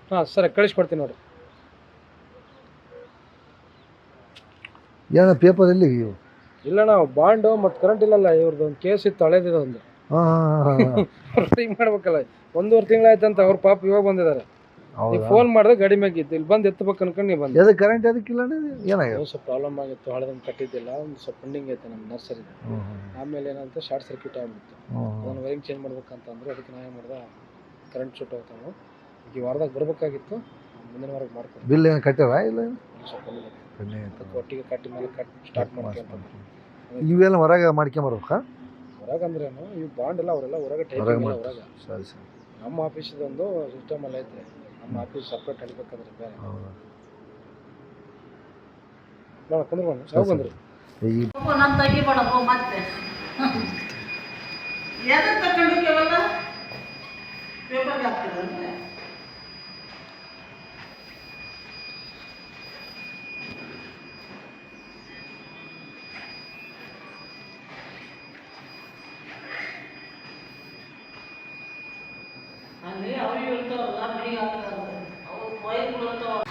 ಹಾಂ ಸರಿ ಕಳಿಸ್ಕೊಡ್ತೀನಿ ನೋಡಿ. ಏನೋ ಪೇಪರಲ್ಲಿ ಇಲ್ಲ ನಾವು ಬಾಂಡು ಮತ್ತು ಕರೆಂಟ್ ಇಲ್ಲಲ್ಲ, ಇವ್ರದ್ದು ಒಂದು ಕೇಸ್ ಇತ್ತು ಹಳೇದಿದೆ ಒಂದು. ರೆಡಿ ಮಾಡ್ಬೇಕಲ್ಲ, 1.5 ತಿಂಗಳಾಯ್ತಂತ ಅವ್ರ ಪಾಪ ಇವಾಗ ಬಂದಿದ್ದಾರೆ. ನೀವು ಫೋನ್ ಮಾಡಿದ್ರೆ ಗಾಡಿ ಮ್ಯಾಗಿತ್ತು, ಇಲ್ಲಿ ಬಂದು ಎತ್ತಬೇಕು ಅನ್ಕೊಂಡು ನೀವು ಬಂದು. ಅದು ಕರೆಂಟ್ ಅದಕ್ಕಿಲ್ಲ ಏನಾಗಿದೆ? ಸ್ವಲ್ಪ ಪ್ರಾಬ್ಲಮ್ ಆಗಿತ್ತು, ಹಳದನ್ನು ಕಟ್ಟಿದ್ದಿಲ್ಲ, ಒಂದು ಸ್ವಲ್ಪ ಪೆಂಡಿಂಗ್ ಐತೆ ನಮ್ಮ ನರ್ಸರಿ. ಆಮೇಲೆ ಏನಂತ ಶಾರ್ಟ್ ಸರ್ಕ್ಯೂಟ್ ಆಗಿಬಿಟ್ಟು ಅದನ್ನು ವೈರಿಂಗ್ ಚೇಂಜ್ ಮಾಡ್ಬೇಕಂತಂದ್ರೆ ಅದಕ್ಕೆ ನಾವೇ ಮಾಡಿದೆ, ಕರೆಂಟ್ ಶೂಟ್ ಹೋಗ್ತಾವೆ. ಈ ವಾರದಾಗ ಬರಬೇಕಾಗಿತ್ತು, ಮುಂದಿನ ವಾರಕ್ಕೆ ಮಾಡ್ಕೊಂಡು. ಬಿಲ್ ಏನು ಕಟ್ಟಾರ ಇಲ್ಲ? ಸ್ವಲ್ಪ ಒಟ್ಟಿಗೆ ಕಟ್ಟಿ ಮೇಲೆ ಸ್ಟಾರ್ಟ್ ಮಾಡ್ಕೊಂತ. ಇವೆಲ್ಲ ಹೊರಗೆ ಮಾಡ್ಕೊಂಬರ್ಬೇಕಾ? ಹೊರಗಂದ್ರೇನು ಇವು ಬಾಂಡ್ ಎಲ್ಲ ಅವರೆಲ್ಲ ಹೊರಗೆ ಟೈಪಿಂಗ್ ಎಲ್ಲ ಹೊರಗೆ. ಸರಿ ಸರಿ. ನಮ್ಮ ಆಫೀಸದೊಂದು ಸಿಸ್ಟಮಲ್ಲಿ ಐತೆ, ನಮ್ಮ ಆಫೀಸ್ ಸಪ್ರೇಟ್ ಅಡಿಬೇಕಂದ್ರೆ ಬೇರೆ. ನೋಡ ಕುಂದ್ರಬಣ್ಣ ಯಾವ ಬಂದ್ರಿ ನನ್ನ ತಂಗಿ ಮಾಡಪ್ಪ ಮತ್ತೆ ಎದಕ್ಕೆ ತಗೊಂಡು ಕೇವಲ ಪೇಪರ್ಗೆ ಹಾಕ್ತಿದ್ರೆ ಅಲ್ಲಿ ಅವ್ರಿಗೆ ಇರ್ತಾವಲ್ಲ ಮನೆಗೆ ಹಾಕ್ತಾರೆ ಅವ್ರು ಬಾಯಿಗೆ ಇರ್ತಾವ.